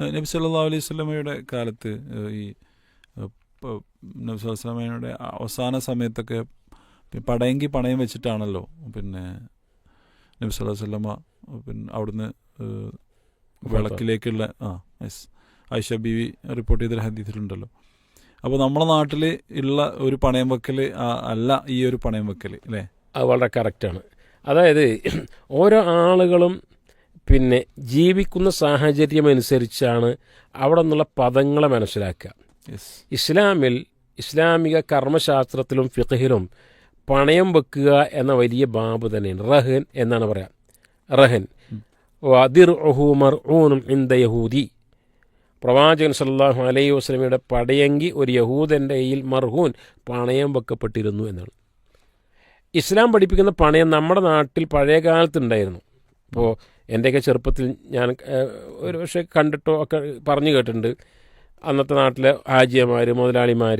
നബി സല്ലല്ലാഹു അലൈഹി വസല്ലമയുടെ കാലത്ത് ഈ നബി സല്ലല്ലാഹു അലൈഹി വസല്ലമയുടെ അവസാന സമയത്തൊക്കെ പണയം വെച്ചിട്ടാണല്ലോ പിന്നെ നബി സല്ലല്ലാഹു അലൈഹി വസല്ലമ പിന്നെ അവിടുന്ന് വിളക്കിലേക്കുള്ള ആയിഷ ബീവി റിപ്പോർട്ട് ചെയ്തൊരു ഹദീസിലുണ്ടല്ലോ. അപ്പോൾ നമ്മുടെ നാട്ടിൽ ഉള്ള ഒരു പണയം വെക്കൽ അല്ല ഈ ഒരു പണയം വെക്കൽ അല്ലേ? അത് വളരെ കറക്റ്റാണ്. അതായത് ഓരോ ആളുകളും പിന്നെ ജീവിക്കുന്ന സാഹചര്യം അനുസരിച്ചാണ് അവിടെ നിന്നുള്ള പദങ്ങളെ മനസ്സിലാക്കുക. ഇസ്ലാമിക കർമ്മശാസ്ത്രത്തിലും ഫിഖ്ഹിലും പണയം വെക്കുക എന്ന വലിയ ബാബ് തന്നെയാണ്. റഹൻ എന്നാണ് പറയാം. റഹൻ വദിർഉഹു മർഊനും ഇൻദ യഹൂദി. പ്രവാചകൻ സല്ലല്ലാഹു അലൈഹി വസല്ലമയുടെ പടയങ്കി ഒരു യഹൂദൻ്റെ കയ്യിൽ മർഹൂൻ പണയം വെക്കപ്പെട്ടിരുന്നു എന്നാണ്. ഇസ്ലാം പഠിപ്പിക്കുന്ന പണയം നമ്മുടെ നാട്ടിൽ പഴയ കാലത്തുണ്ടായിരുന്നു. ഇപ്പോൾ എൻ്റെയൊക്കെ ചെറുപ്പത്തിൽ ഞാൻ ഒരു പക്ഷേ കണ്ടിട്ടോ ഒക്കെ പറഞ്ഞു കേട്ടിട്ടുണ്ട്. അന്നത്തെ നാട്ടിലെ ഹാജിയമാർ, മുതലാളിമാർ,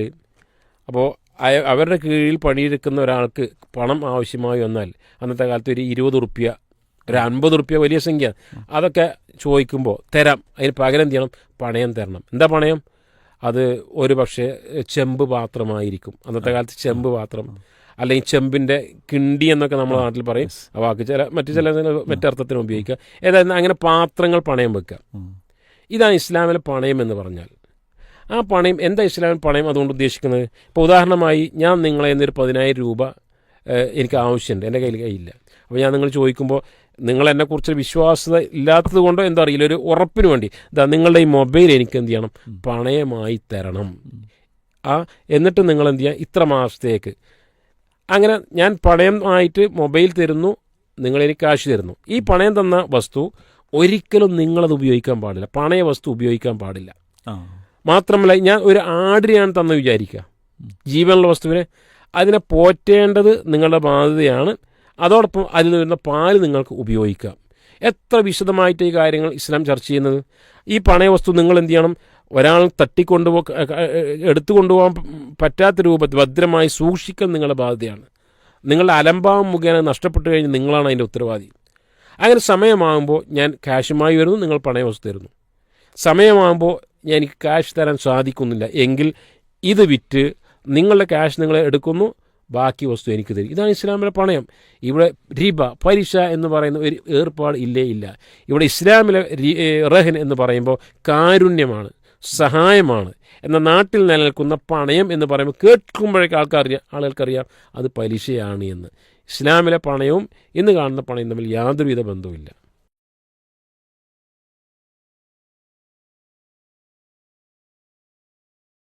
അപ്പോൾ അവരുടെ കീഴിൽ പണിയെടുക്കുന്ന ഒരാൾക്ക് പണം ആവശ്യമായി വന്നാൽ അന്നത്തെ കാലത്ത് ഒരു 20 റുപ്യ, ഒരു 50 റുപ്യ വലിയ സംഖ്യ, അതൊക്കെ ചോദിക്കുമ്പോൾ തരാം. അതിന് പകരം എന്ത് ചെയ്യണം? പണയം തരണം. എന്താ പണയം? അത് ഒരു പക്ഷേ ചെമ്പ് പാത്രമായിരിക്കും. അന്നത്തെ കാലത്ത് ചെമ്പ് പാത്രം, അല്ലെങ്കിൽ ചെമ്പിൻ്റെ കിണ്ടി എന്നൊക്കെ നമ്മുടെ നാട്ടിൽ പറയും. ആ വാക്ക് ചില മറ്റർത്ഥത്തിന് ഉപയോഗിക്കുക. ഏതായാലും അങ്ങനെ പാത്രങ്ങൾ പണയം വെക്കുക. ഇതാണ് ഇസ്ലാമിലെ പണയം എന്ന് പറഞ്ഞാൽ. ആ പണയം എന്താ ഇസ്ലാമിൽ പണയം അതുകൊണ്ട് ഉദ്ദേശിക്കുന്നത്? ഇപ്പോൾ ഉദാഹരണമായി ഞാൻ നിങ്ങളെ എന്നൊരു 10,000 രൂപ എനിക്ക് ആവശ്യമുണ്ട്, എൻ്റെ കയ്യിലില്ല. അപ്പോൾ ഞാൻ നിങ്ങൾ ചോദിക്കുമ്പോൾ നിങ്ങൾ എന്നെക്കുറിച്ച് വിശ്വാസത ഇല്ലാത്തത് കൊണ്ടോ എന്താ അറിയില്ല, ഒരു ഉറപ്പിന് വേണ്ടി നിങ്ങളുടെ ഈ മൊബൈൽ എനിക്ക് എന്ത് ചെയ്യണം? പണയമായി തരണം. എന്നിട്ട് നിങ്ങൾ എന്ത് ചെയ്യുക? ഇത്ര മാസത്തേക്ക്. അങ്ങനെ ഞാൻ പണയമായിട്ട് മൊബൈൽ തരുന്നു, നിങ്ങളെനിക്ക് കാശ് തരുന്നു. ഈ പണയം തന്ന വസ്തു ഒരിക്കലും നിങ്ങളത് ഉപയോഗിക്കാൻ പാടില്ല. പണയ വസ്തു ഉപയോഗിക്കാൻ പാടില്ല. മാത്രമല്ല, ഞാൻ ഒരു ആടിനെയാണ് തന്ന വിചാരിക്കുക, ജീവനുള്ള വസ്തുവിനെ, അതിനെ പോറ്റേണ്ടത് നിങ്ങളുടെ ബാധ്യതയാണ്. അതോടൊപ്പം അതിൽ നിന്ന് വരുന്ന പാല് നിങ്ങൾക്ക് ഉപയോഗിക്കാം. എത്ര വിശദമായിട്ട് ഈ കാര്യങ്ങൾ ഇസ്ലാം ചർച്ച ചെയ്യുന്നത്. ഈ പണയവസ്തു നിങ്ങൾ എന്ത് ചെയ്യണം? ഒരാൾ എടുത്തു കൊണ്ടുപോകാൻ പറ്റാത്ത രൂപത്തിൽ ഭദ്രമായി സൂക്ഷിക്കൽ നിങ്ങളുടെ ബാധ്യതയാണ്. നിങ്ങളുടെ അലംഭാവം മുഖേന നഷ്ടപ്പെട്ടു കഴിഞ്ഞ് നിങ്ങളാണ് അതിൻ്റെ ഉത്തരവാദി. അങ്ങനെ സമയമാകുമ്പോൾ ഞാൻ ക്യാഷുമായി വരുന്നു, നിങ്ങൾ പണയവസ്തു തരുന്നു. സമയമാകുമ്പോൾ എനിക്ക് ക്യാഷ് തരാൻ സാധിക്കുന്നില്ല എങ്കിൽ ഇത് വിറ്റ് നിങ്ങളുടെ ക്യാഷ് നിങ്ങൾ എടുക്കുന്നു, ബാക്കി വസ്തു എനിക്ക് തരും. ഇതാണ് ഇസ്ലാമിലെ പണയം. ഇവിടെ റിബ, പലിശ എന്ന് പറയുന്ന ഒരു ഏർപ്പാട് ഇല്ല. ഇവിടെ ഇസ്ലാമിലെ റഹൻ എന്ന് പറയുമ്പോൾ കാരുണ്യമാണ്, സഹായമാണ്. എന്നാൽ നാട്ടിൽ നിലനിൽക്കുന്ന പണയം എന്ന് പറയുമ്പോൾ കേൾക്കുമ്പോഴേക്ക് ആളുകൾക്കറിയാം അത് പലിശയാണ് എന്ന്. ഇസ്ലാമിലെ പണയവും ഇന്ന് കാണുന്ന പണയം തമ്മിൽ യാതൊരുവിധ ബന്ധവുമില്ല.